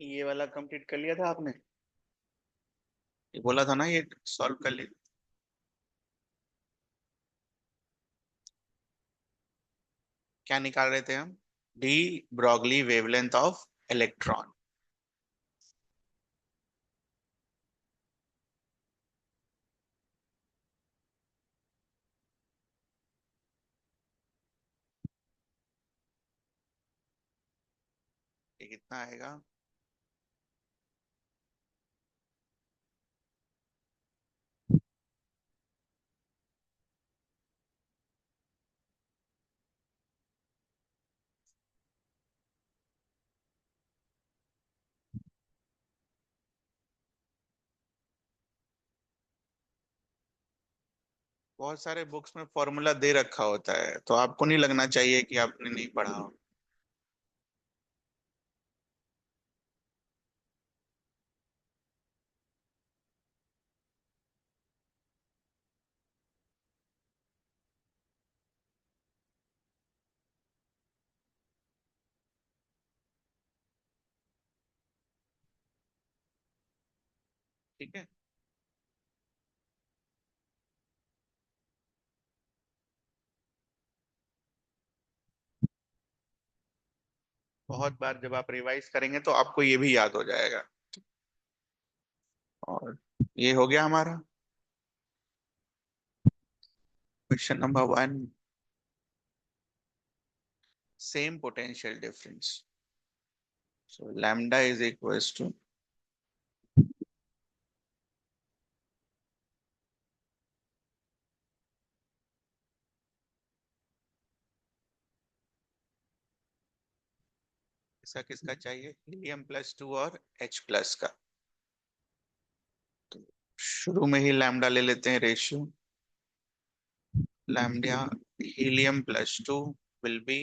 ये वाला कंप्लीट कर लिया था आपने? ये बोला था ना ये सॉल्व कर लिया। क्या निकाल रहे थे हम? D Broglie wavelength of electron. ये कितना आएगा? बहुत सारे बुक्स में फॉर्मूला दे रखा होता है, तो आपको नहीं लगना चाहिए कि आपने नहीं पढ़ा हो। ठीक है। बहुत बार जब आप रिवाइज करेंगे तो आपको ये भी याद हो जाएगा। और ये हो गया हमारा question number 1। Same potential difference, so lambda is equals to. इसका किसका चाहिए? हीलियम+2 और H+ का। तो शुरू में ही लैम्डा ले लेते हैं रेशियो। लैम्डा हीलियम+2 will be,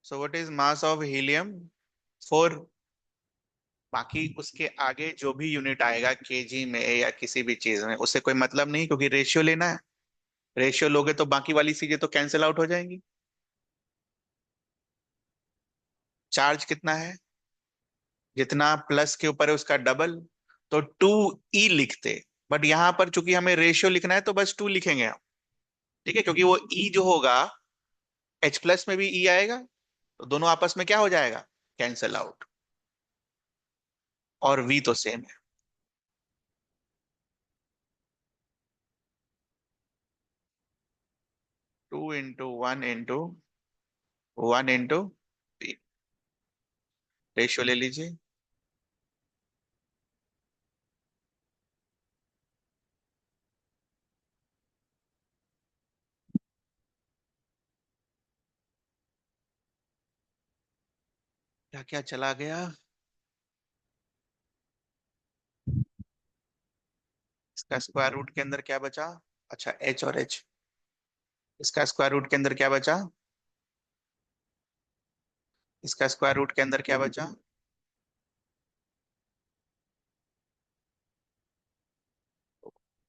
so what is mass of helium? 4। बाकी उसके आगे जो भी यूनिट आएगा केजी में या किसी भी चीज में, उससे कोई मतलब नहीं, क्योंकि रेशियो लेना है। रेशियो लोगे तो बाकी वाली चीजें तो कैंसिल आउट हो जाएंगी। चार्ज कितना है? जितना प्लस के ऊपर है उसका डबल, तो 2E लिखते। बट यहां पर चूंकि हमें रेशियो लिखना है तो बस 2 लिखेंगे हम। ठीक है, क्योंकि वो E जो होगा, H+ में भी E आएगा, तो दोनों आपस में क्या हो जाएगा? Cancel out. और V तो सेम है। 2 × 1 × 1 V। रेशियो ले लीजिए। क्या क्या चला गया? इसका स्क्वायर रूट के अंदर क्या बचा? अच्छा, H और H। इसका स्क्वायर रूट के अंदर क्या बचा? इसका स्क्वायर रूट के अंदर क्या बचा?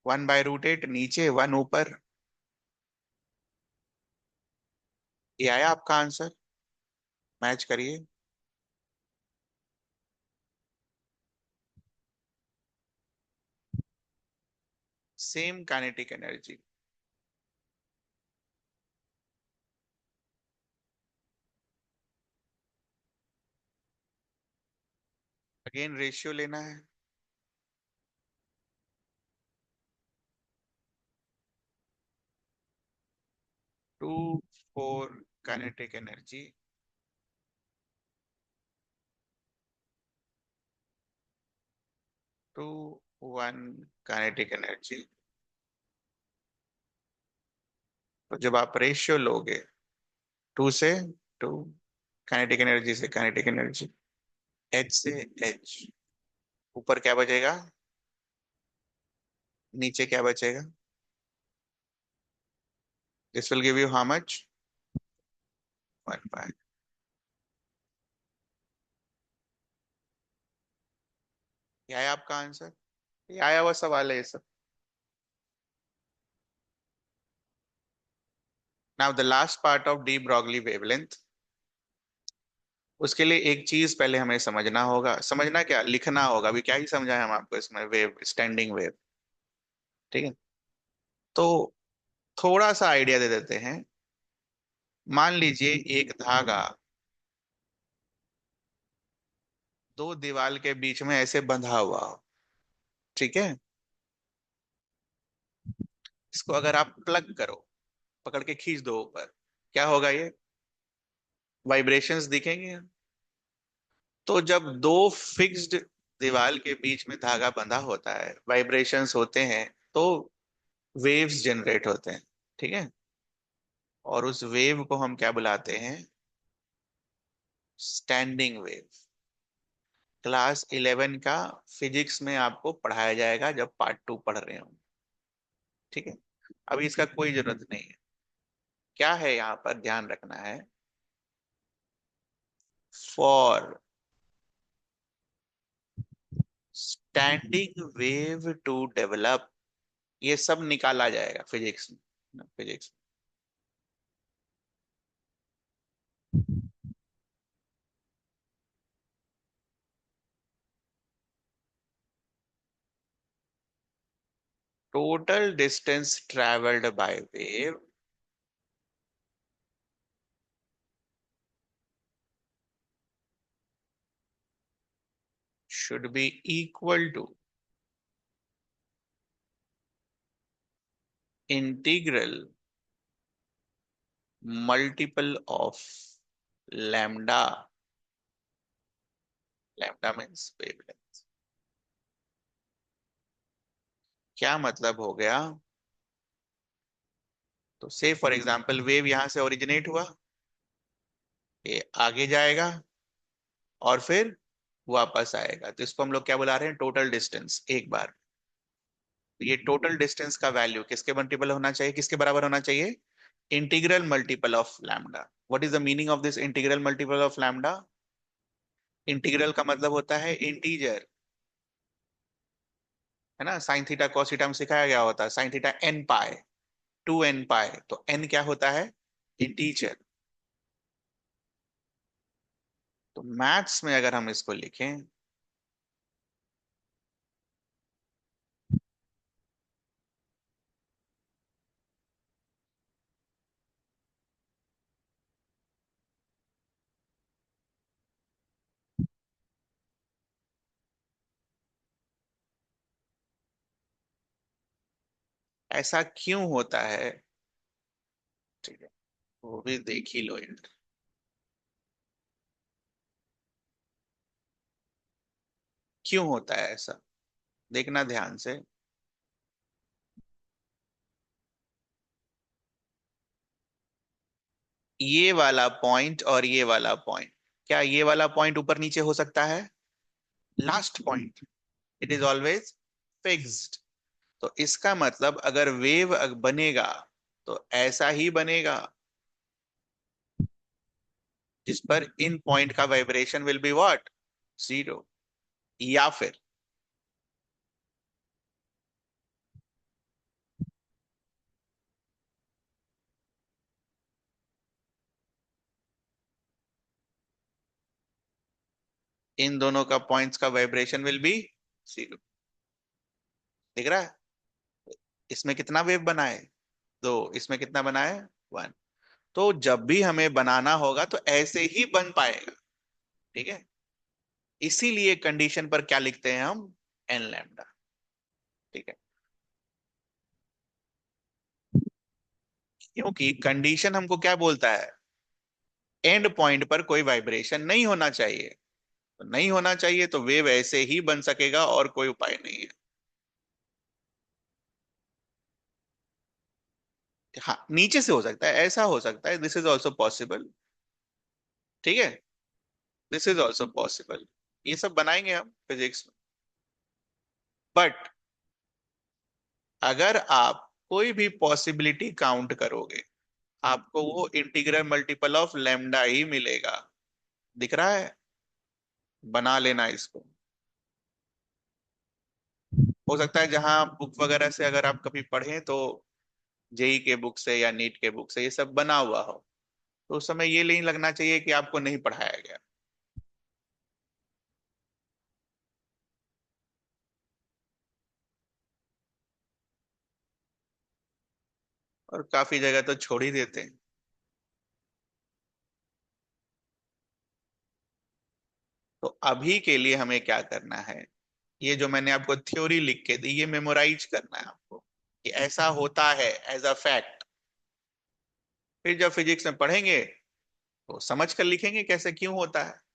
1/√8 नीचे, 1 ऊपर। ये आया आपका आंसर। मैच करिए। Same kinetic energy. Again ratio लेना है। 2 4 काइनेटिक एनर्जी, 2 1 काइनेटिक एनर्जी। तो जब आप रेशियो लोगे 2 से 2, काइनेटिक एनर्जी से काइनेटिक एनर्जी, H से H, ऊपर क्या बचेगा? नीचे क्या बचेगा? This will give you how much? 1/। ये आया आपका आंसर। ये आया हुआ सवाल है ये सब। Now the last part of D Broglie wavelength. उसके लिए एक चीज पहले हमें समझना होगा, समझना क्या, लिखना होगा। अभी क्या ही समझाए हम आपको इसमें, वेव, स्टैंडिंग वेव। ठीक है, तो थोड़ा सा आइडिया दे देते हैं। मान लीजिए एक धागा दो दीवार के बीच में ऐसे बंधा हुआ हो। ठीक है, इसको अगर आप प्लग करो, पकड़ के खींच दो ऊपर, क्या होगा ये, वाइब्रेशंस दिखेंगे। तो जब दो फिक्स्ड दीवार के बीच में धागा बंधा होता है, वाइब्रेशंस होते हैं, तो वेव्स जनरेट होते हैं। ठीक है, और उस वेव को हम क्या बुलाते हैं, स्टैंडिंग वेव। क्लास 11 का फिजिक्स में आपको पढ़ाया जाएगा जब पार्ट 2 पढ़ रहे हो। ठीक है, अभी इसका कोई जरूरत नहीं है। क्या है यहाँ पर ध्यान रखना है, for standing wave to develop, ये सब निकाला जाएगा फिजिक्स में। Physics, total distance travelled by wave should be equal to integral multiple of lambda, lambda means wavelength। क्या मतलब हो गया, तो से फॉर एग्जांपल वेव यहां से ओरिजिनेट हुआ, ये आगे जाएगा और फिर वापस आएगा, तो इसको हम लोग क्या बुला रहे हैं, टोटल डिस्टेंस। एक बार ये टोटल डिस्टेंस का वैल्यू किसके मल्टीपल होना चाहिए, किसके बराबर होना चाहिए, integral multiple of lambda. What is the meaning of this integral multiple of lambda, integral का मतलब होता है इंटीजर, है ना। साइन थीटा कॉस थीटा में सिखाया गया होता है, sine theta n pi, 2n पाए, तो n क्या होता है, इंटीजर। तो मैथ्स में अगर हम इसको लिखें, ऐसा क्यों होता है, ठीक है, वो भी देख ही लो यार, क्यों होता है ऐसा, देखना ध्यान से। ये वाला पॉइंट और ये वाला पॉइंट, क्या ये वाला पॉइंट ऊपर नीचे हो सकता है, last point, it is always fixed. तो इसका मतलब अगर वेव बनेगा तो ऐसा ही बनेगा, जिस पर इन पॉइंट का vibration will be what, zero. या फिर इन दोनों का पॉइंट्स का वाइब्रेशन विल बी जीरो। दिख रहा है, इसमें कितना वेव बना है, दो, इसमें कितना बना है, वन। तो जब भी हमें बनाना होगा तो ऐसे ही बन पाएगा। ठीक है, इसीलिए कंडीशन पर क्या लिखते हैं हम, एन लैम्डा। ठीक है, क्योंकि कंडीशन हमको क्या बोलता है, एंड पॉइंट पर कोई वाइब्रेशन नहीं होना चाहिए। तो नहीं होना चाहिए तो वेव ऐसे ही बन सकेगा और कोई उपाय नहीं है। हाँ, नीचे से हो सकता है, ऐसा हो सकता है, दिस इज ऑल्सो पॉसिबल। ठीक है, दिस इज ऑल्सो पॉसिबल। ये सब बनाएंगे हम फिजिक्स में। बट अगर आप कोई भी पॉसिबिलिटी काउंट करोगे, आपको वो इंटीग्रल मल्टीपल ऑफ लेमडा ही मिलेगा। दिख रहा है, बना लेना इसको। हो सकता है जहां बुक वगैरह से अगर आप कभी पढ़ें तो जेई के बुक से या नीट के बुक से ये सब बना हुआ हो, तो उस समय ये नहीं लगना चाहिए कि आपको नहीं पढ़ाया गया। और काफी जगह तो छोड़ ही देते हैं। तो अभी के लिए हमें क्या करना है, ये जो मैंने आपको थ्योरी लिख के दी, ये मेमोराइज करना है आपको कि ऐसा होता है एज अ फैक्ट। फिर जब फिजिक्स में पढ़ेंगे तो समझ कर लिखेंगे कैसे क्यों होता है।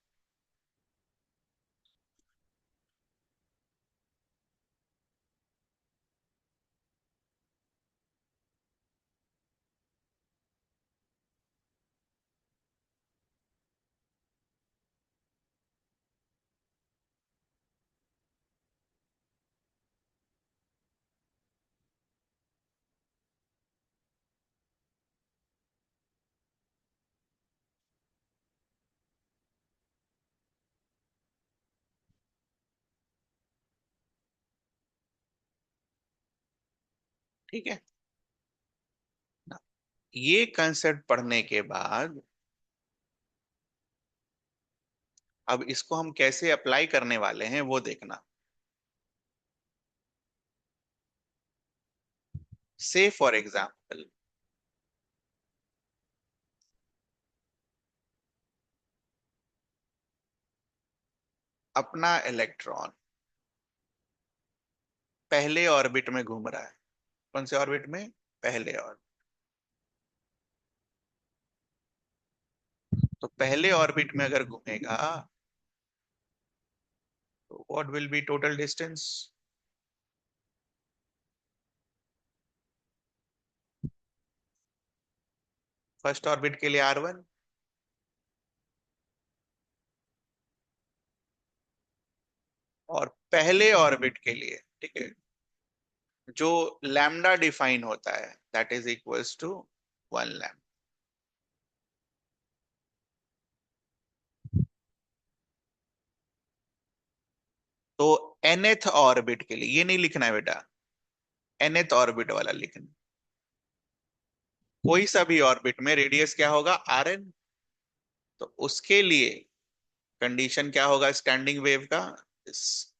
ठीक है ना? ये कंसेप्ट पढ़ने के बाद अब इसको हम कैसे अप्लाई करने वाले हैं वो देखना। से फॉर एग्जाम्पल, अपना इलेक्ट्रॉन पहले ऑर्बिट में घूम रहा है। कौन से ऑर्बिट में? पहले ऑर्बिट। तो पहले ऑर्बिट में अगर घूमेगा तो what will be total distance? First orbit के लिए R1, और पहले ऑर्बिट के लिए, ठीक है, जो लैम्डा डिफाइन होता है that is equals to 1 lambda. तो nth ऑर्बिट के लिए, ये नहीं लिखना है बेटा, nth ऑर्बिट वाला लिखना। कोई सा भी ऑर्बिट में रेडियस क्या होगा? Rn। तो उसके लिए कंडीशन क्या होगा स्टैंडिंग वेव का? इस-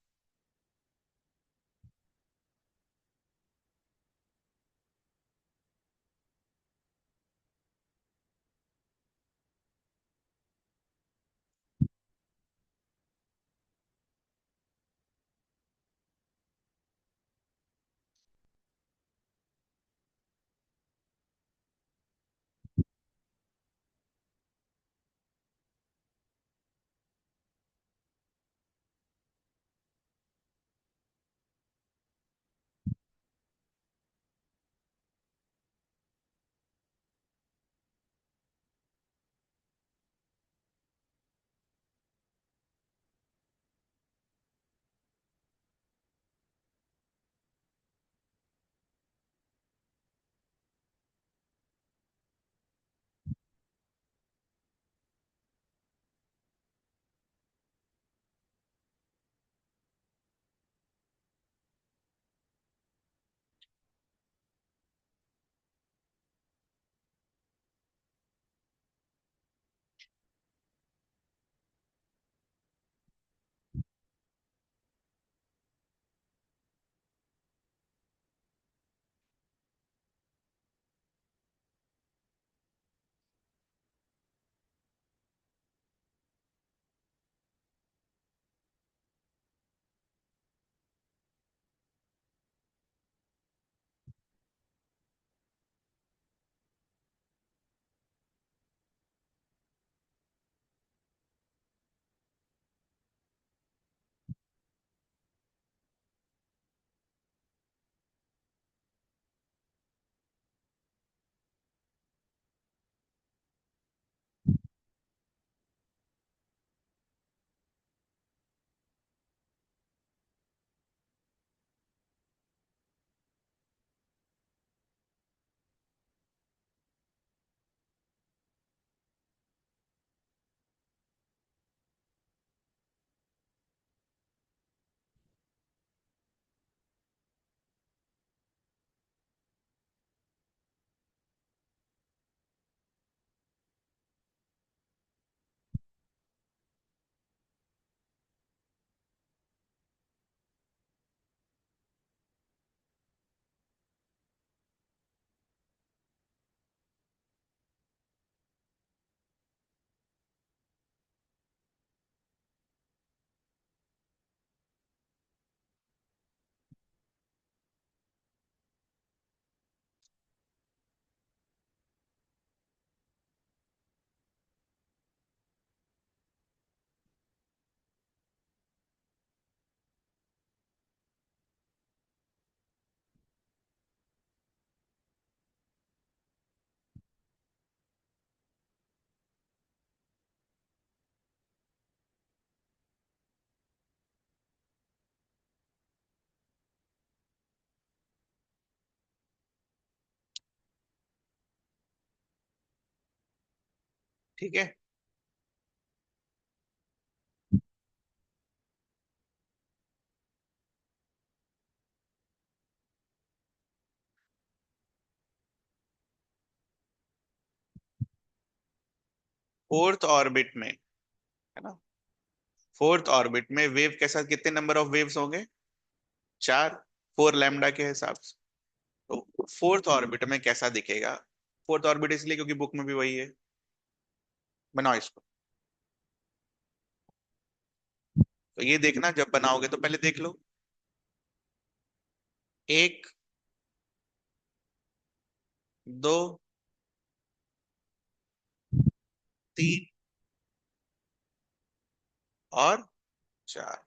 ठीक है। फोर्थ ऑर्बिट में, है ना, फोर्थ ऑर्बिट में वेव के साथ कितने नंबर ऑफ वेव्स होंगे? चार, फोर लैम्डा के हिसाब से। तो फोर्थ ऑर्बिट में कैसा दिखेगा? फोर्थ ऑर्बिट इसलिए क्योंकि बुक में भी वही है। बनाओ इसको। तो ये देखना, जब बनाओगे तो पहले देख लो। एक, दो, तीन और चार।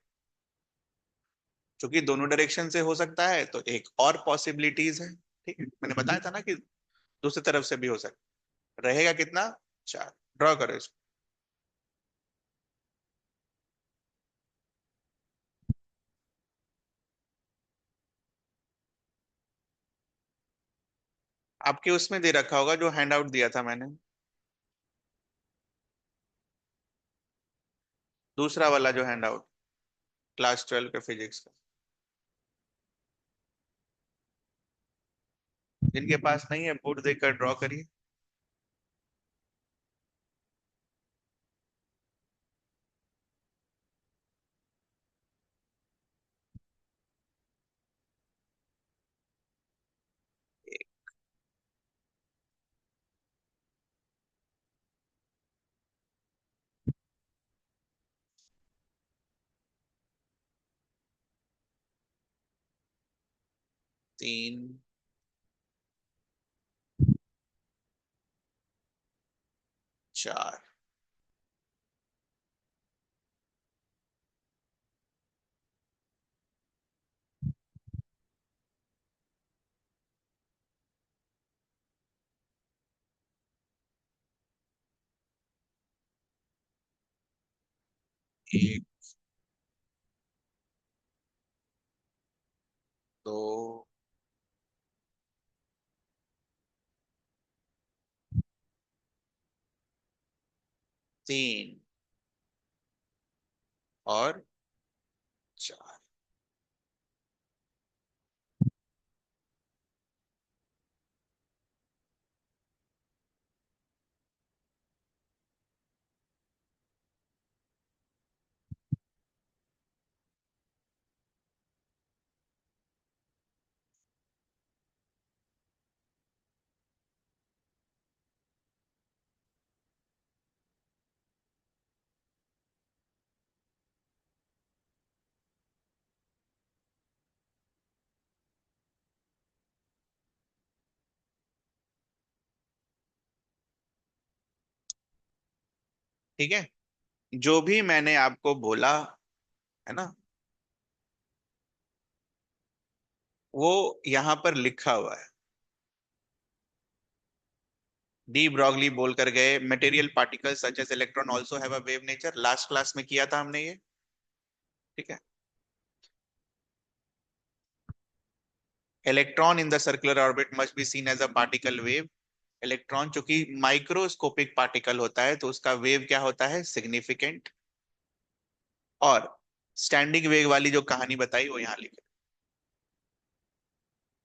क्योंकि दोनों डायरेक्शन से हो सकता है तो एक और पॉसिबिलिटीज है। ठीक है, मैंने बताया था ना कि दूसरी तरफ से भी हो सकता रहेगा। कितना? चार। ड्रॉ करो इसको। आपके उसमें दे रखा होगा जो हैंड आउट दिया था मैंने, दूसरा वाला जो हैंड आउट, क्लास 12 के फिजिक्स का। जिनके पास नहीं है बोर्ड देखकर ड्रॉ करिए। एक, तीन, चार। एक, दो, तीन और चार। ठीक है, जो भी मैंने आपको बोला, है ना, वो यहां पर लिखा हुआ है। डी ब्रॉगली बोल कर गए, material particles such as electron also have a wave nature. Last class में किया था हमने ये। ठीक है। Electron in the circular orbit must be seen as a particle wave. Electron चूंकि माइक्रोस्कोपिक पार्टिकल होता है तो उसका वेव क्या होता है? सिग्निफिकेंट। और स्टैंडिंग वेव वाली जो कहानी बताई वो यहाँ लिखे।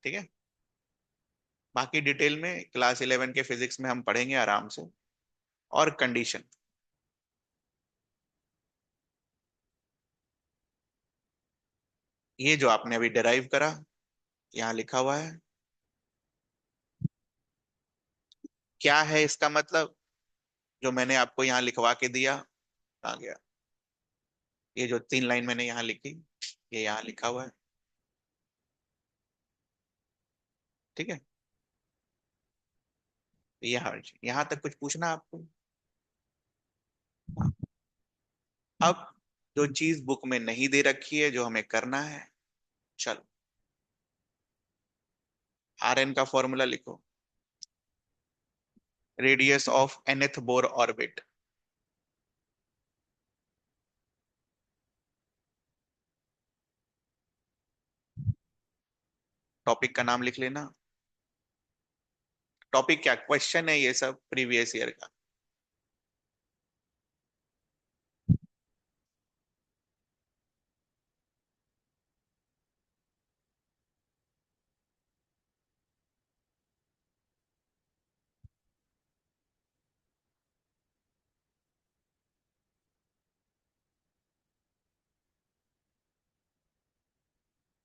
ठीक है। बाकी डिटेल में क्लास 11 के फिजिक्स में हम पढ़ेंगे आराम से। और कंडीशन, ये जो आपने अभी डिराइव करा, यहाँ लिखा हुआ है। क्या है इसका मतलब? जो मैंने आपको यहाँ लिखवा के दिया, कहाँ गया? ये जो 3 लाइन मैंने यहाँ लिखी, ये यहाँ लिखा हुआ है। ठीक है। यहाँ यहाँ तक कुछ पूछना आपको? हाँ। अब जो चीज बुक में नहीं दे रखी है, जो हमें करना है, चलो, आर एन का फॉर्मूला लिखो। Radius of nth Bohr orbit. Topic का नाम लिख लेना। टॉपिक क्या, क्वेश्चन है ये सब प्रीवियस ईयर का।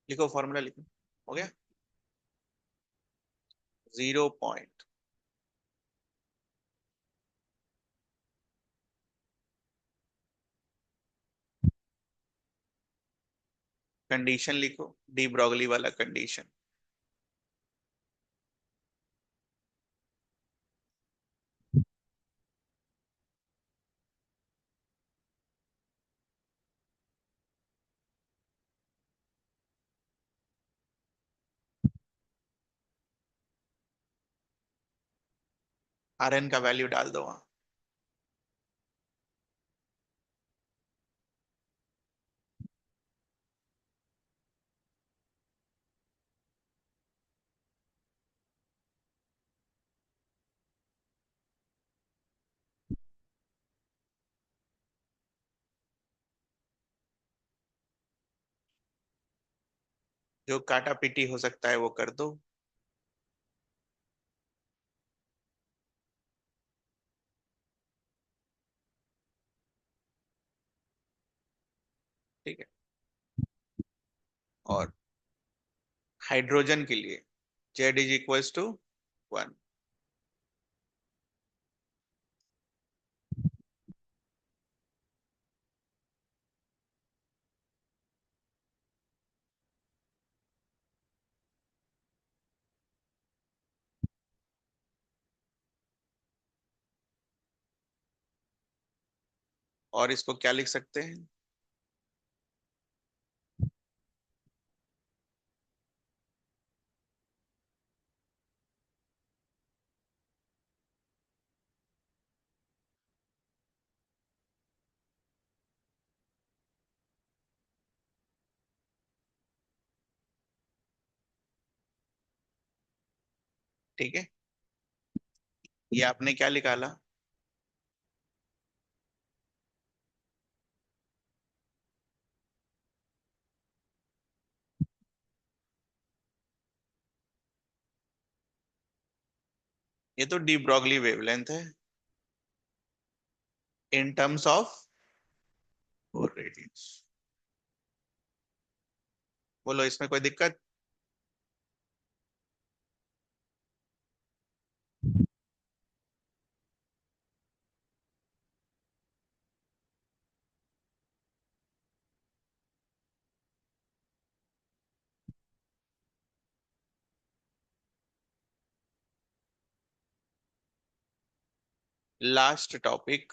लिखो, फॉर्मूला लिखो। हो गया। 0 पॉइंट। कंडीशन लिखो, डी ब्रॉगली वाला कंडीशन। Rn का वैल्यू डाल दो वहां। जो काटा पीटी हो सकता है वो कर दो। ठीक है। और हाइड्रोजन के लिए Z = 1। और इसको क्या लिख सकते हैं? ठीक है। ये आपने क्या निकाला? ये तो डी ब्रॉगली वेवलेंथ है इन टर्म्स ऑफ रेडियस। बोलो, इसमें कोई दिक्कत? Last topic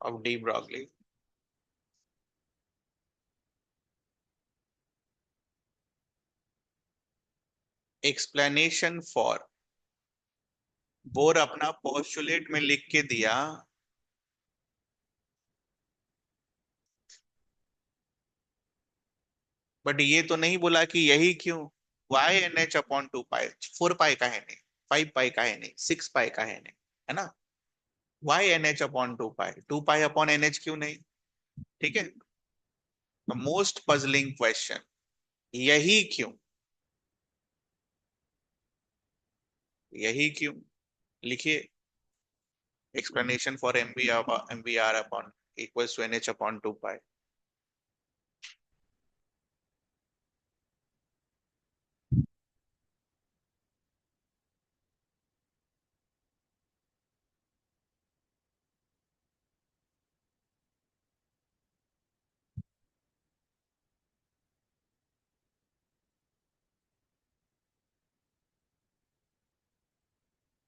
of de Broglie. Explanation for. Bore अपना पोस्टुलेट में लिख के दिया, बट ये तो नहीं बोला कि यही क्यों। YNH/2 पाई। 4 पाई का है नहीं, 5 पाई का है नहीं, 6 पाई का है नहीं, है ना? YNH/2 पाई, 2 पाई/NH क्यों नहीं? ठीक है। मोस्ट पजलिंग क्वेश्चन, यही क्यों? यही क्यों? लिखिए, explanation for MBR equals to NH/2 pi.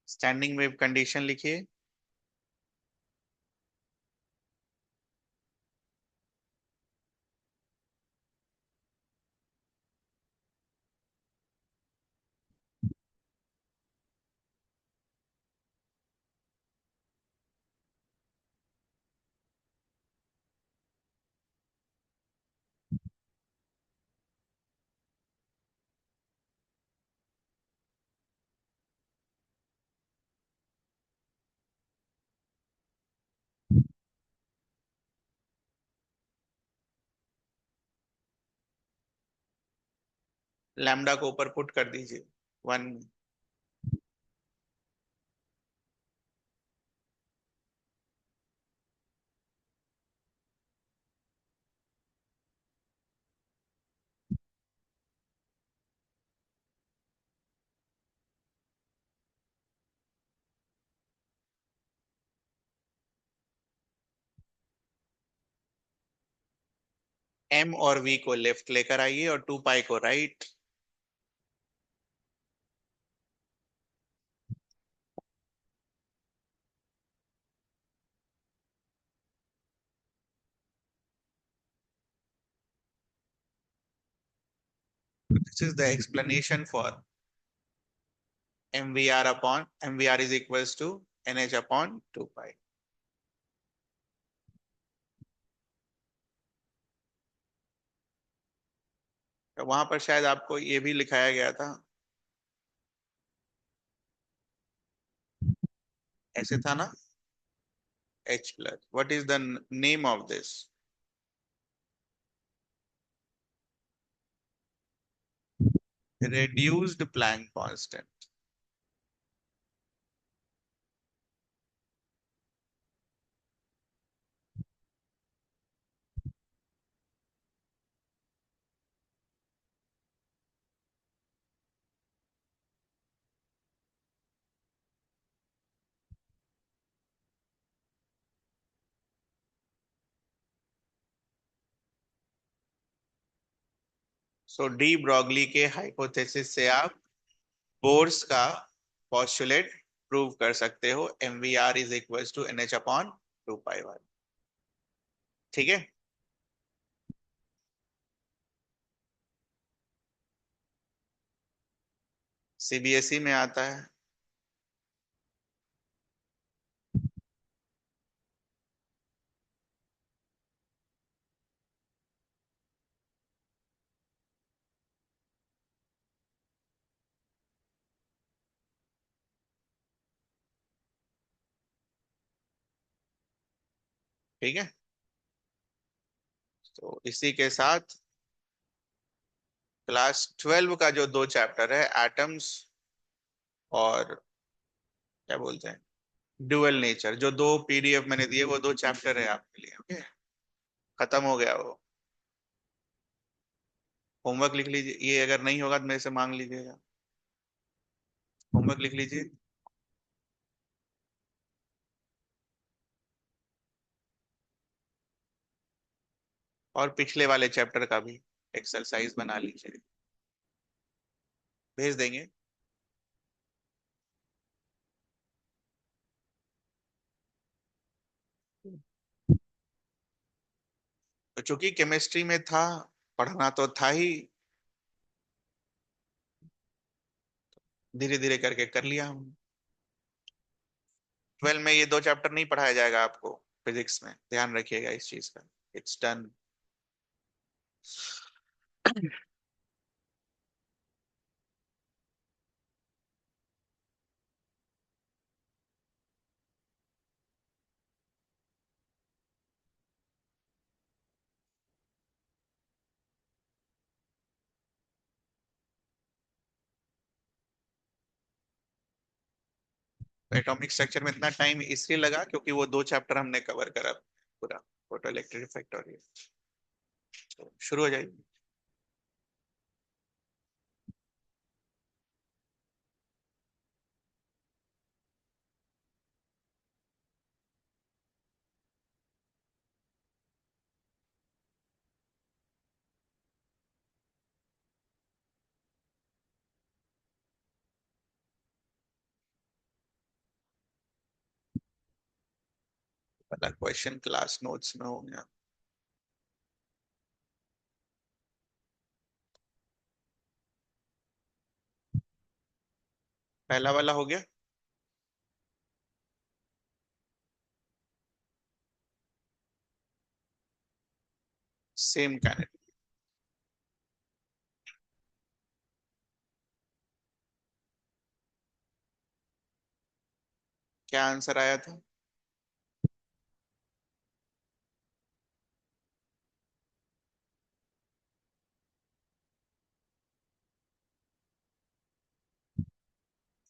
Standing wave condition लिखिए। लैम्डा को ऊपर पुट कर दीजिए 1। एम और वी को लेफ्ट लेकर आइए और 2 पाई को right. This is the explanation for mvr is equals to nh upon 2 पाई। तो वहां पर शायद आपको ये भी लिखाया गया था, ऐसे था ना, h plus, what is the name of this? reduced Planck constant। So de Broglie के हाइपोथेसिस से आप बोर्स का पॉस्टुलेट प्रूव कर सकते हो, mvr is equal to nh upon 2 pi 1। ठीक है। सीबीएसई में आता है। ठीक है, तो इसी के साथ क्लास 12 का जो 2 चैप्टर है, एटम्स और क्या बोलते हैं, ड्यूअल नेचर, जो 2 पीडीएफ मैंने दिए, वो 2 चैप्टर है आपके लिए। ओके, खत्म हो गया वो। होमवर्क लिख लीजिए, ये अगर नहीं होगा तो मेरे से मांग लीजिएगा। होमवर्क लिख लीजिए। और पिछले वाले चैप्टर का भी एक्सरसाइज बना लीजिए, भेज देंगे। तो चूंकि केमिस्ट्री में था, पढ़ना तो था ही, धीरे धीरे करके कर लिया हम। 12 में ये 2 चैप्टर नहीं पढ़ाया जाएगा आपको, फिजिक्स में ध्यान रखिएगा इस चीज का। It's done. एटॉमिक स्ट्रक्चर में इतना टाइम इसलिए लगा क्योंकि वो 2 चैप्टर हमने कवर करा पूरा, फोटो इलेक्ट्रिक इफेक्ट और ये। तो शुरू हो जाइए। पहला क्वेश्चन क्लास नोट्स में हो गया। पहला वाला हो गया। Same candidate. क्या आंसर आया था?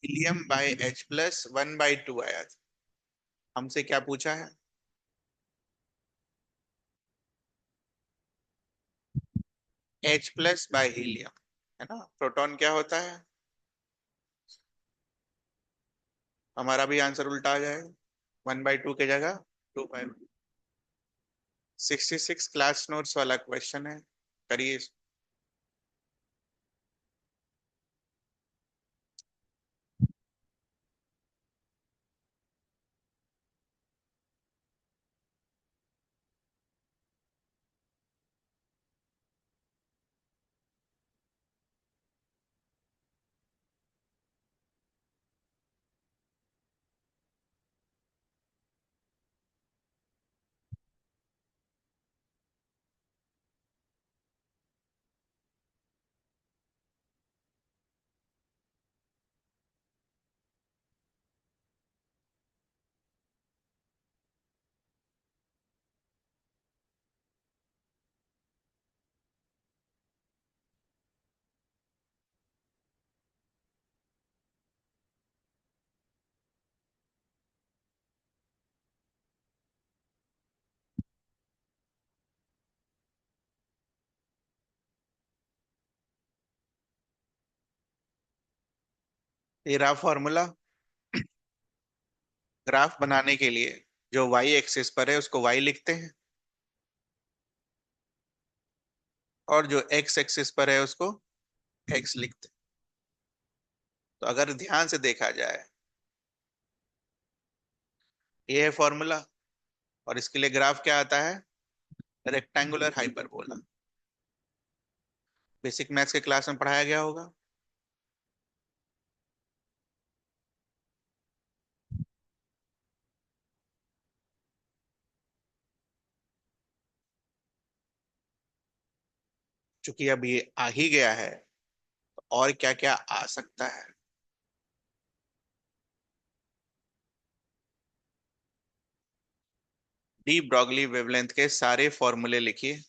हीलियम बाय H प्लस 1/2 आया था। हमसे क्या पूछा है? H प्लस बाय हीलियम, है ना। प्रोटॉन क्या होता है? हमारा भी आंसर उल्टा आ जाएगा, 1/2 की जगह 2/1। 66 क्लास नोट्स वाला क्वेश्चन है, करिए। ये रहा फॉर्मूला। ग्राफ बनाने के लिए जो वाई एक्सिस पर है उसको वाई लिखते हैं, और जो एक्स एक्सिस पर है उसको एक्स लिखते हैं। तो अगर ध्यान से देखा जाए, ये है फॉर्मूला, और इसके लिए ग्राफ क्या आता है? Rectangular hyperbola. बेसिक मैथ्स के क्लास में पढ़ाया गया होगा। चूंकि अब ये आ ही गया है, तो और क्या क्या आ सकता है? डी ब्रॉगली वेवलेंथ के सारे फॉर्मूले लिखिए।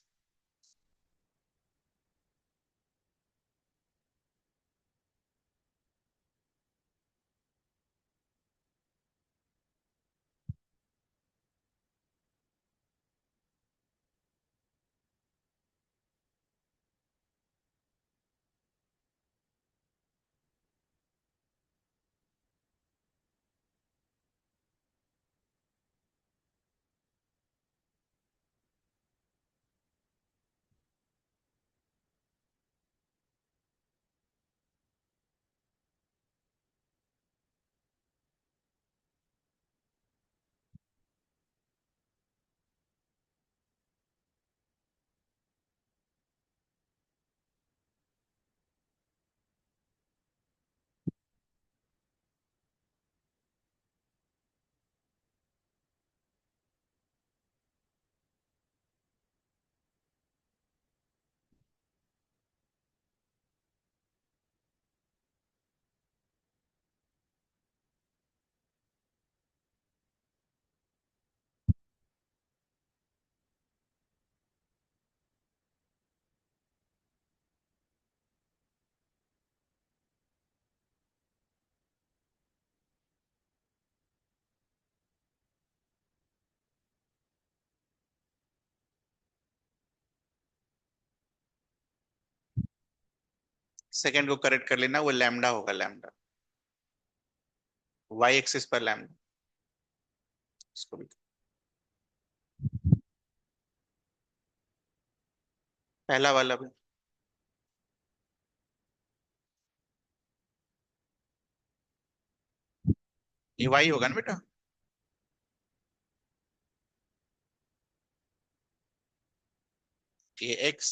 सेकंड को करेक्ट कर लेना, वो लैम्डा होगा, लैम्डा। वाई एक्सिस पर लैम्डा। इसको भी पहला वाला भी। ये वाई होगा ना बेटा? ये एक्स।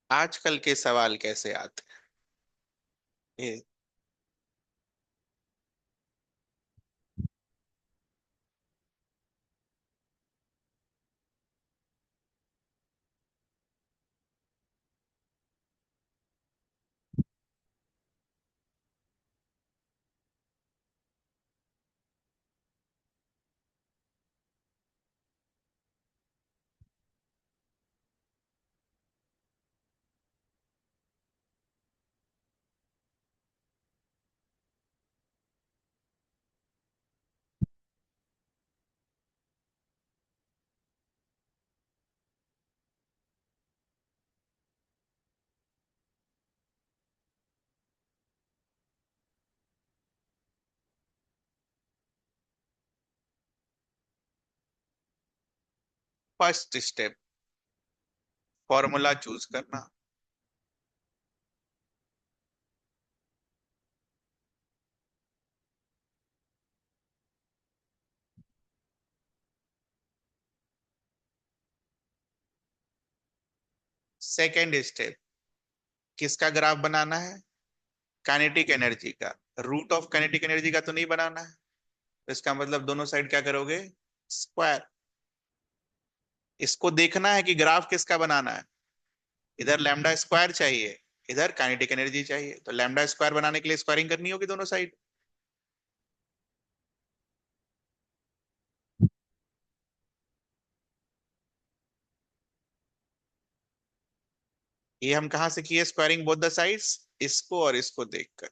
आजकल के सवाल कैसे आते हैं ये? फर्स्ट स्टेप, फॉर्मूला चूज करना। सेकेंड स्टेप, किसका ग्राफ बनाना है? काइनेटिक एनर्जी का। रूट ऑफ काइनेटिक एनर्जी का तो नहीं बनाना है, तो इसका मतलब दोनों साइड क्या करोगे? स्क्वायर। इसको देखना है कि ग्राफ किसका बनाना है। इधर लैम्डा स्क्वायर चाहिए, इधर काइनेटिक एनर्जी चाहिए, तो लैम्डा स्क्वायर बनाने के लिए स्क्वायरिंग करनी होगी दोनों साइड। ये हम कहां से किए स्क्वायरिंग बोथ द साइड्स? इसको और इसको देखकर।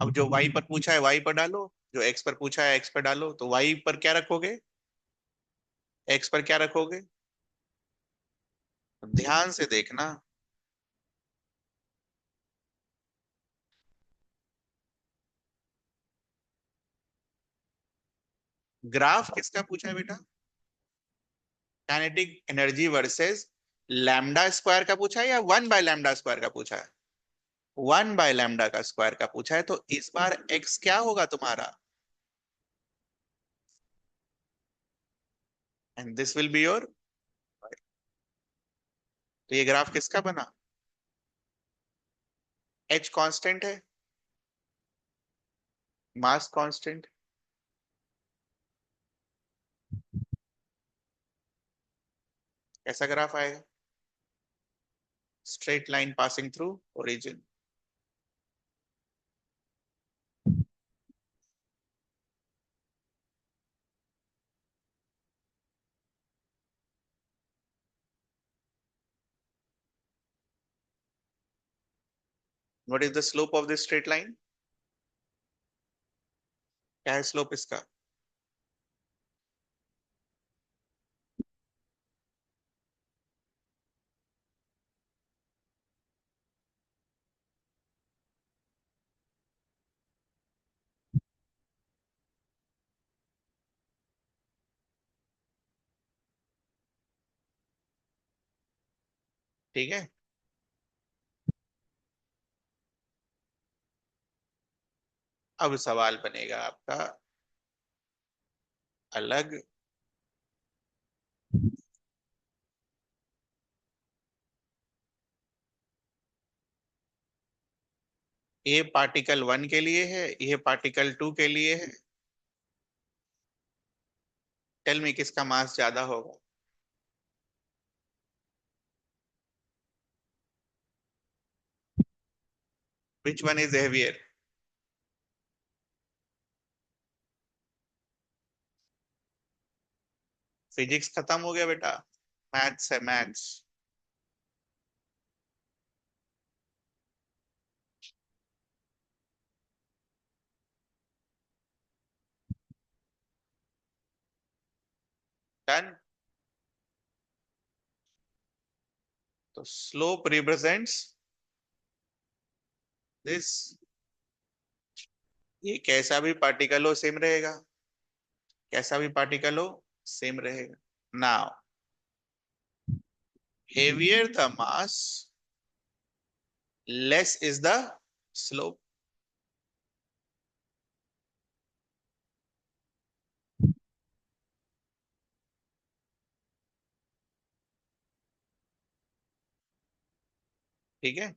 अब जो y पर पूछा है y पर डालो, जो x पर पूछा है x पर डालो, तो y पर क्या रखोगे, x पर क्या रखोगे? ध्यान से देखना। ग्राफ किसका पूछा है बेटा? Kinetic energy versus lambda square का पूछा है या 1/λ² का पूछा है? 1/λ का स्क्वायर का पूछा है, तो इस बार x क्या होगा तुम्हारा? And this will be your. तो ये ग्राफ किसका बना? h कांस्टेंट है, मास कांस्टेंट। कैसा ग्राफ आएगा? Straight line passing through origin. What is the slope of this straight line? क्या है स्लोप इसका? ठीक है। अब सवाल बनेगा आपका अलग। ये पार्टिकल 1 के लिए है, ये पार्टिकल 2 के लिए है। टेल मी किसका मास ज्यादा होगा? Which one is heavier? Physics खत्म हो गया बेटा, मैथ्स है मैथ्स। डन। तो स्लोप रिप्रेजेंट्स दिस। ये कैसा भी पार्टिकल हो सेम रहेगा, कैसा भी पार्टिकल हो सेम रहेगा। Now, heavier the mass, less is the slope. ठीक है।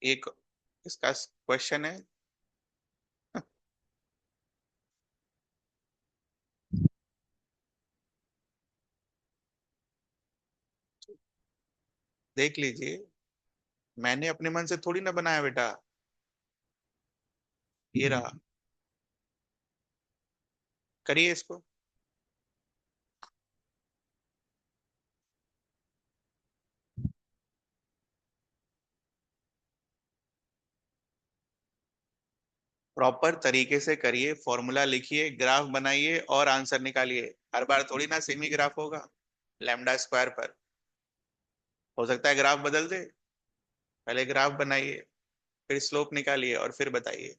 एक इसका क्वेश्चन है। देख लीजिए, मैंने अपने मन से थोड़ी ना बनाया बेटा। ये रहा, करिए इसको। प्रॉपर तरीके से करिए, फॉर्मूला लिखिए, ग्राफ बनाइए और आंसर निकालिए। हर बार थोड़ी ना सेमी ग्राफ होगा लैम्डा स्क्वायर पर। हो सकता है ग्राफ बदल दे। पहले ग्राफ बनाइए, फिर स्लोप निकालिए और फिर बताइए।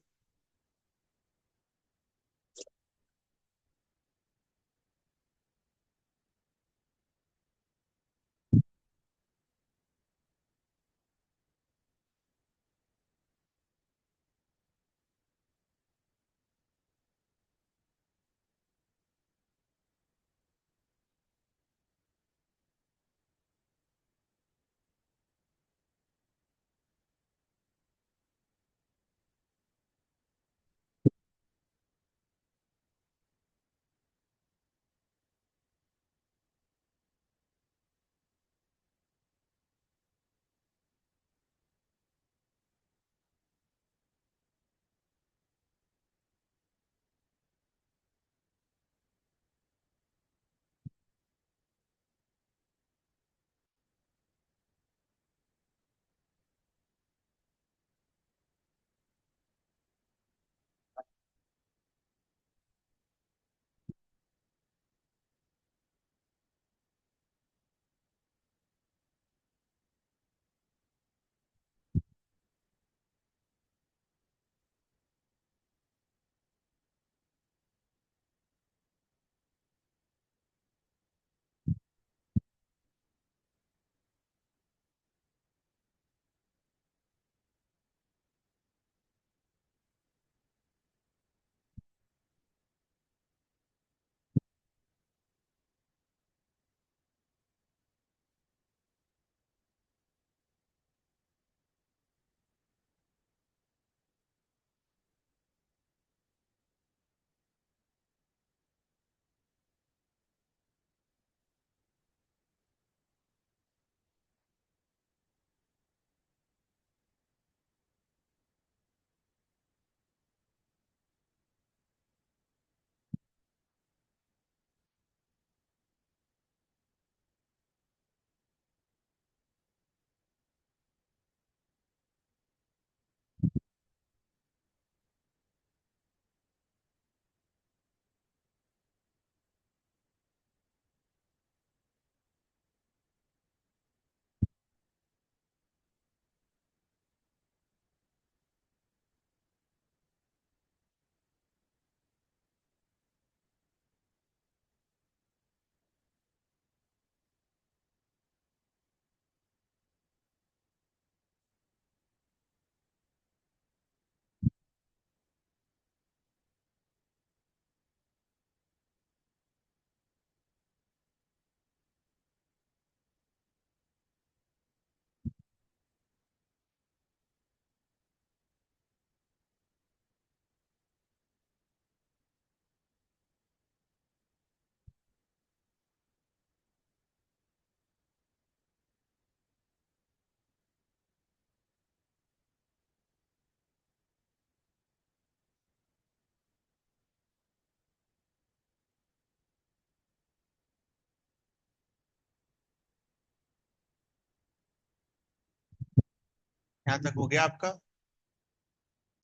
यहाँ तक हो गया आपका?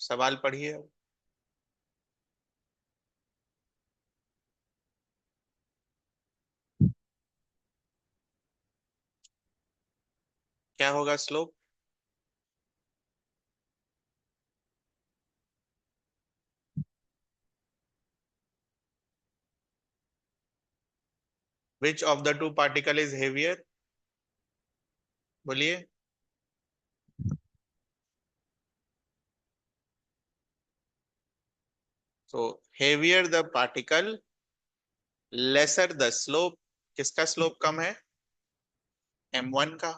सवाल पढ़िए अब। क्या होगा slope? Which of the two particle is heavier? बोलिए। तो heavier the particle, lesser the slope. किसका स्लोप कम है? m1 का।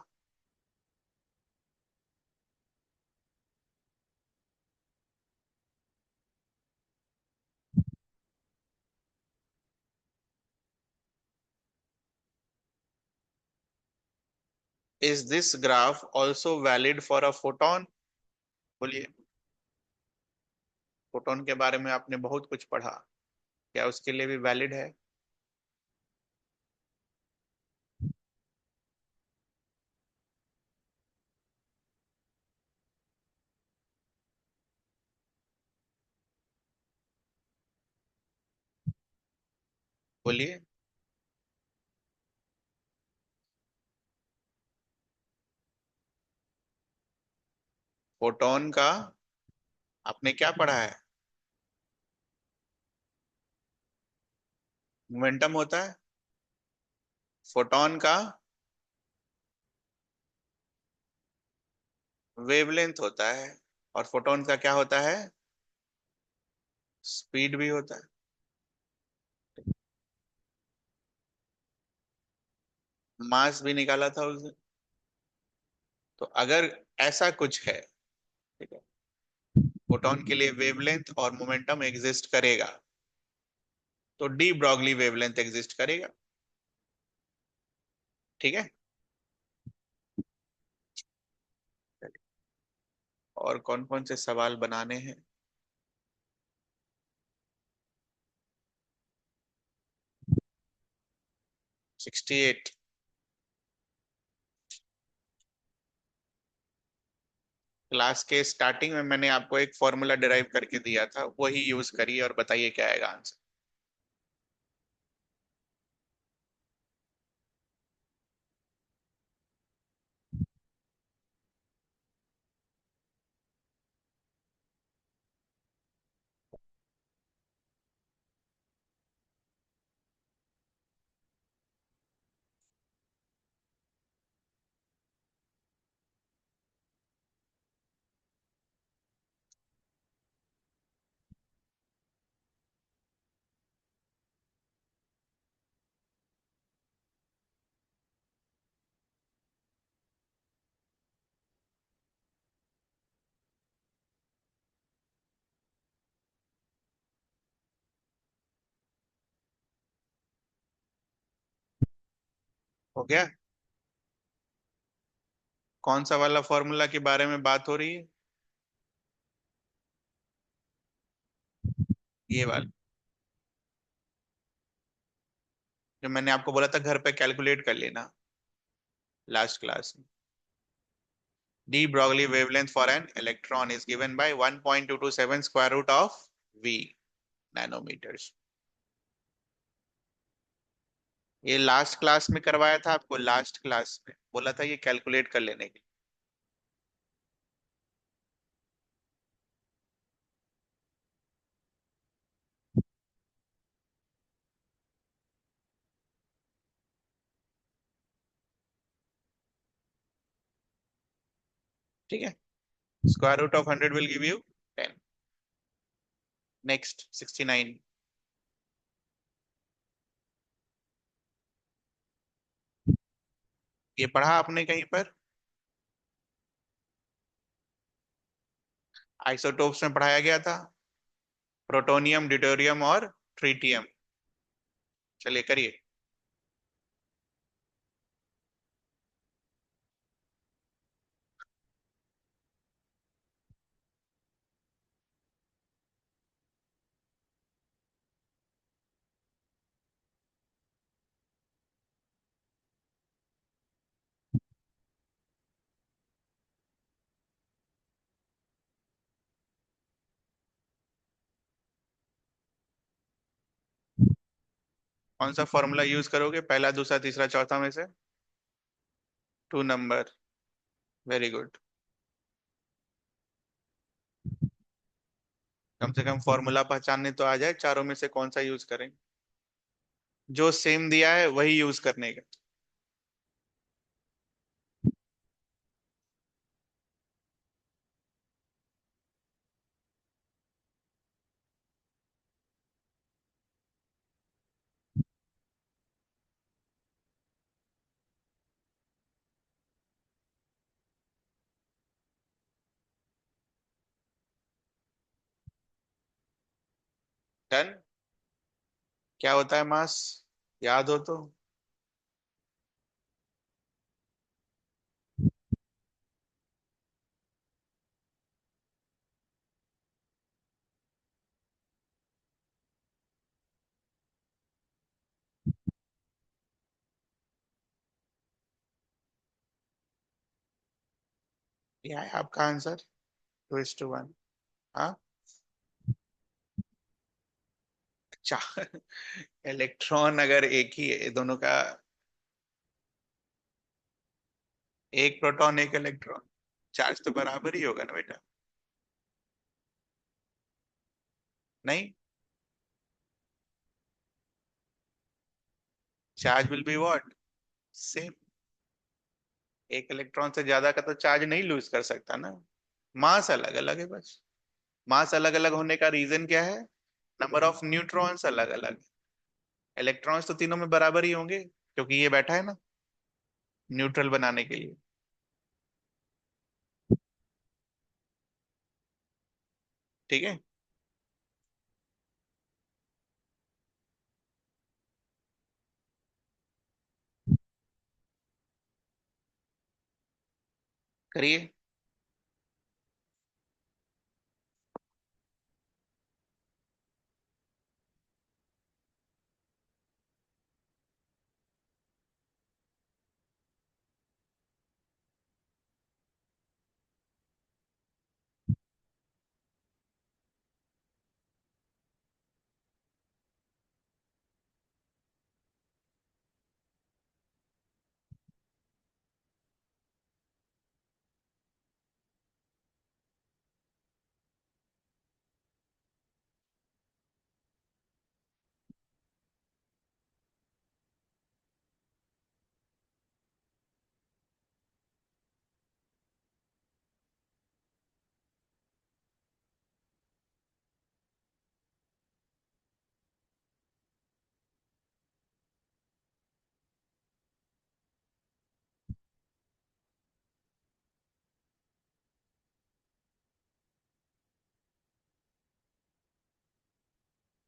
Is this graph also valid for a photon? बोलिए। फोटोन के बारे में आपने बहुत कुछ पढ़ा, क्या उसके लिए भी वैलिड है? बोलिए। फोटोन का आपने क्या पढ़ा है? मोमेंटम होता है। फोटोन का वेवलेंथ होता है। और फोटोन का क्या होता है? स्पीड भी होता है। मास भी निकाला था उसने। तो अगर ऐसा कुछ है, ठीक है, फोटोन के लिए वेवलेंथ और मोमेंटम एग्जिस्ट करेगा, तो डी ब्रॉगली वेवलेंथ एग्जिस्ट करेगा। ठीक है। और कौन कौन से सवाल बनाने हैं? 68। क्लास के स्टार्टिंग में मैंने आपको एक फॉर्मूला डिराइव करके दिया था, वही यूज करिए और बताइए क्या आएगा आंसर। हो गया? कौन सा वाला फॉर्मूला के बारे में बात हो रही है? ये वाला जो मैंने आपको बोला था घर पे कैलकुलेट कर लेना लास्ट क्लास में। De Broglie wavelength for an electron is given by 1.227 square root of V nanometers. ये लास्ट क्लास में करवाया था आपको, लास्ट क्लास में बोला था ये कैलकुलेट कर लेने के लिए। ठीक है। Square root of 100 will give you 10। Next 69। ये पढ़ा आपने कहीं पर? आइसोटोप्स में पढ़ाया गया था, प्रोटोनियम, ड्यूटेरियम और ट्रिटियम। चलिए करिए। कौन सा फॉर्मूला यूज करोगे पहला, दूसरा, तीसरा, चौथा में से? 2 नंबर। Very good. कम से कम फॉर्मूला पहचानने तो आ जाए, चारों में से कौन सा यूज करें। जो सेम दिया है वही यूज करने का। डन। क्या होता है मास? याद हो तो? यह है आपका आंसर। 2:1। हाँ। अच्छा। इलेक्ट्रॉन अगर एक ही है दोनों का, एक प्रोटॉन एक इलेक्ट्रॉन। चार्ज तो बराबर ही होगा ना बेटा। नहीं, charge will be what, same. एक इलेक्ट्रॉन से ज्यादा का तो चार्ज नहीं लूज कर सकता ना। मास अलग अलग है बस। मास अलग अलग होने का रीजन क्या है? नंबर ऑफ न्यूट्रॉन्स अलग अलग। इलेक्ट्रॉन्स तो तीनों में बराबर ही होंगे क्योंकि ये बैठा है ना न्यूट्रल बनाने के लिए। ठीक है। करिए।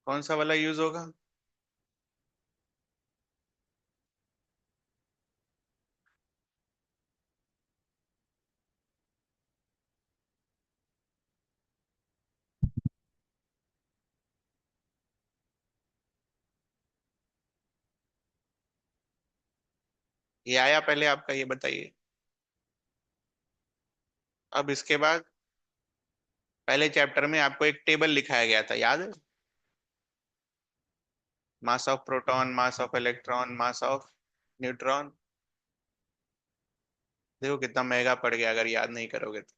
कौन सा वाला यूज होगा? ये आया पहले आपका, ये बताइए। अब इसके बाद पहले चैप्टर में आपको एक टेबल लिखाया गया था, याद है? Mass of proton, mass of electron, mass of neutron. देखो कितना महंगा पड़ गया अगर याद नहीं करोगे तो।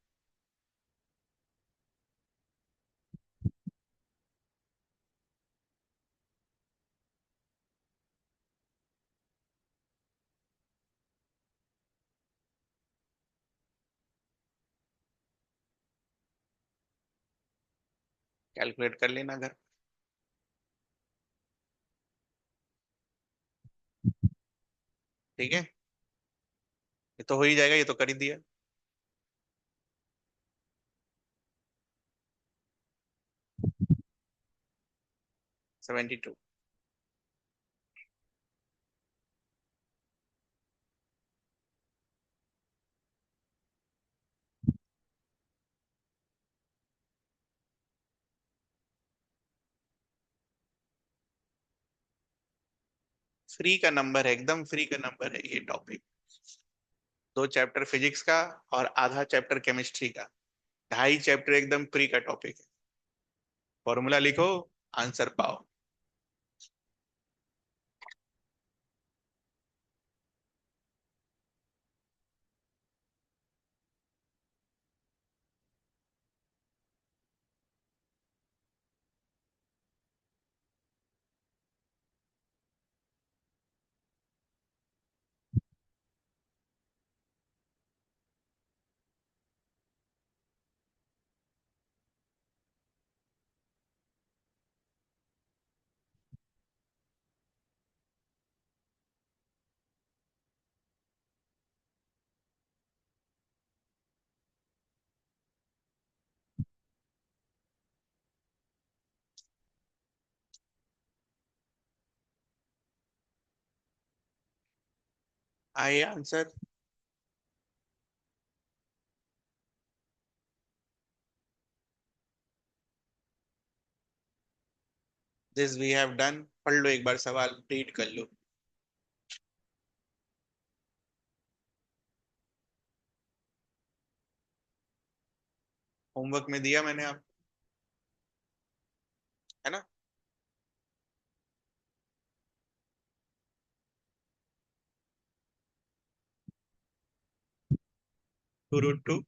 कैलकुलेट कर लेना घर। ठीक है, ये तो हो ही जाएगा, ये तो कर ही दिया। 72। फ्री का नंबर है, एकदम फ्री का नंबर है ये टॉपिक। 2 चैप्टर फिजिक्स का और आधा चैप्टर केमिस्ट्री का, 2.5 चैप्टर एकदम फ्री का टॉपिक है। फॉर्मूला लिखो, आंसर पाओ। आइए answer. This we have done. पढ़ लो एक बार सवाल, रीड कर लो। होमवर्क में दिया मैंने आप, है ना? 2√2।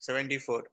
74।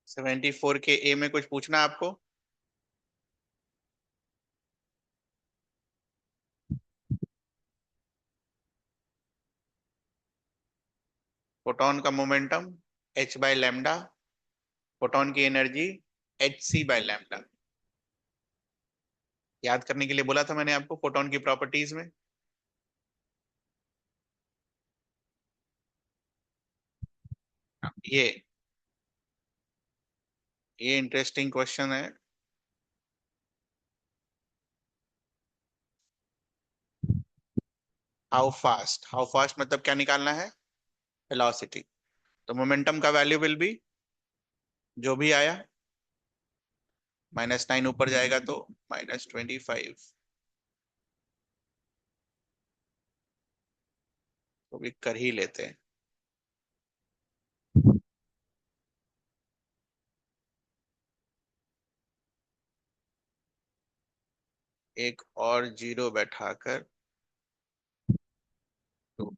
74 के ए में कुछ पूछना है आपको? फोटोन का momentum H by lambda, photon की energy H C by lambda. याद करने के लिए बोला था मैंने आपको फोटोन की प्रॉपर्टीज में। ये ये इंटरेस्टिंग क्वेश्चन है। हाउ फास्ट मतलब क्या निकालना है? वेलोसिटी। तो मोमेंटम का वैल्यू विल बी, जो भी आया, -9 ऊपर जाएगा तो -25। तो भी कर ही लेते हैं। एक और जीरो बैठाकर, तो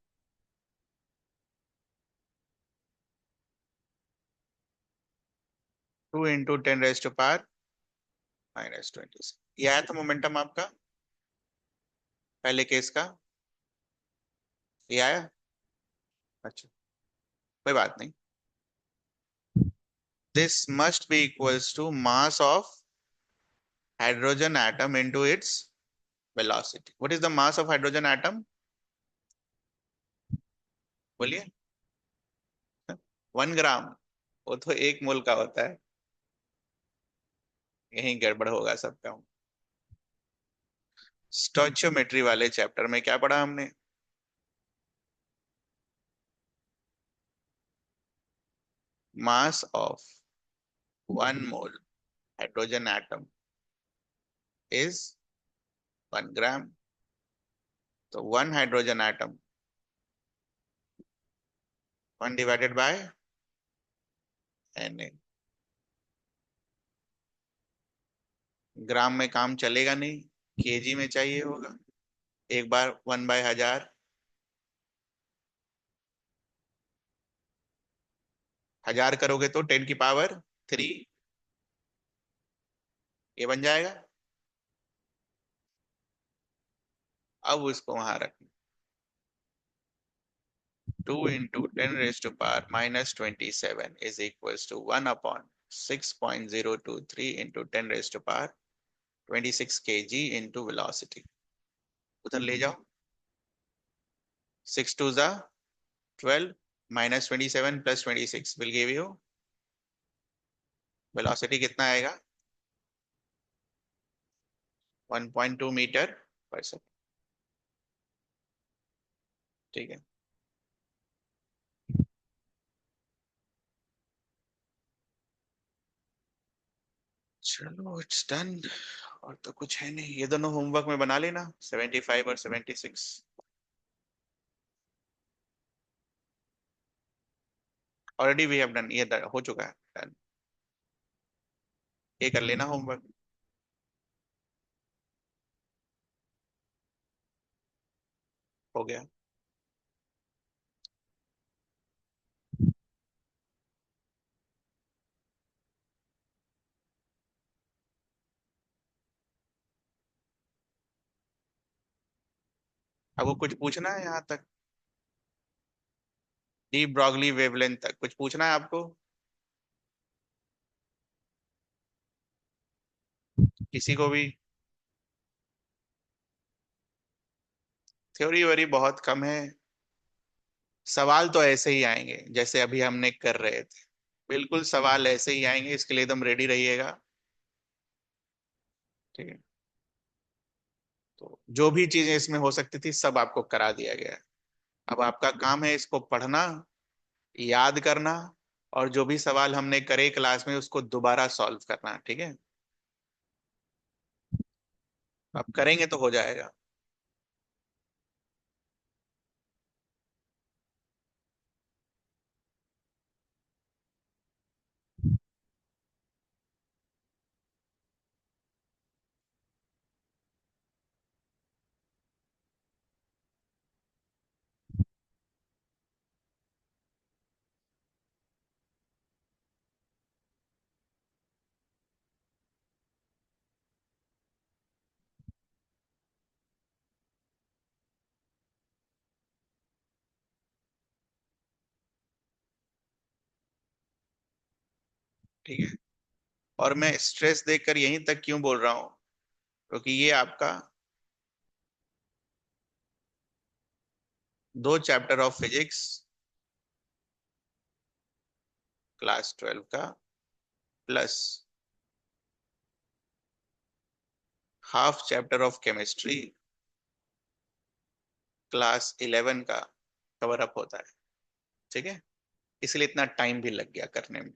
2 × 10⁻⁻20। ये आया था मोमेंटम आपका पहले केस का? ये आया? अच्छा, कोई बात नहीं। This must be equals to mass of hydrogen atom into its velocity. What is the mass of hydrogen atom? बोलिए। 1 ग्राम। वो तो 1 मोल का होता है। यही गड़बड़ होगा सबका। स्टोइचियोमेट्री वाले चैप्टर में क्या पढ़ा हमने? Mass of 1 mole hydrogen atom is 1 ग्राम। तो 1 हाइड्रोजन एटम, 1/Na। ग्राम में काम चलेगा नहीं, केजी में चाहिए होगा। एक बार 1/1000, 1000 करोगे तो 10⁻³ ये बन जाएगा। अब उसको वहां रखना। 2 × 10⁻⁻27 is equals to 1/6.023 × 10⁻26 kg into velocity. उधर ले जाओ। 6 2 ज़ा 12, -27 + 26 विल गिव यू वेलोसिटी। कितना आएगा? 1.2 मीटर पर सेकेंड। ठीक है। चलो इट्स डन। और तो कुछ है नहीं, ये दोनों होमवर्क में बना लेना, 75 और 76। ऑलरेडी वी हैव डन, ये हो चुका है, डन। ये कर लेना होमवर्क। हो गया। अब वो कुछ पूछना है यहाँ तक? डी ब्रॉगली वेवलेंथ तक कुछ पूछना है आपको? किसी को भी? थ्योरी वरी बहुत कम है। सवाल तो ऐसे ही आएंगे जैसे अभी हमने कर रहे थे। बिल्कुल सवाल ऐसे ही आएंगे, इसके लिए एकदम रेडी रहिएगा। ठीक है। तो जो भी चीजें इसमें हो सकती थी सब आपको करा दिया गया है। अब आपका काम है इसको पढ़ना, याद करना, और जो भी सवाल हमने करे क्लास में उसको दोबारा सॉल्व करना। ठीक है। अब करेंगे तो हो जाएगा। ठीक है। और मैं स्ट्रेस देकर यहीं तक क्यों बोल रहा हूं, क्योंकि ये आपका 2 चैप्टर ऑफ फिजिक्स क्लास 12 का plus half chapter of chemistry class 11 का कवर अप होता है। ठीक है, इसलिए इतना टाइम भी लग गया करने में।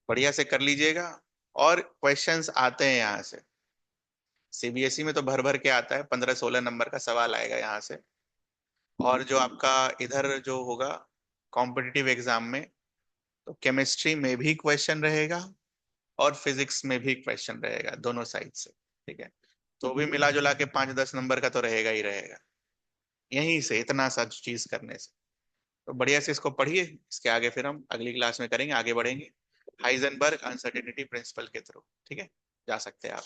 बढ़िया से कर लीजिएगा। और क्वेश्चंस आते हैं यहाँ से, सीबीएसई में तो भर भर के आता है, 15-16 नंबर का सवाल आएगा यहाँ से। और जो आपका इधर जो होगा कॉम्पिटिटिव एग्जाम में, तो केमिस्ट्री में भी क्वेश्चन रहेगा और फिजिक्स में भी क्वेश्चन रहेगा, दोनों साइड से। ठीक है, तो भी मिला जुला के 5-10 नंबर का तो रहेगा ही रहेगा, यहीं से इतना सा चीज करने से। तो बढ़िया से इसको पढ़िए, इसके आगे फिर हम अगली क्लास में करेंगे, आगे बढ़ेंगे हाइजेनबर्ग अनसर्टेनिटी प्रिंसिपल के थ्रू। ठीक है, जा सकते हैं आप।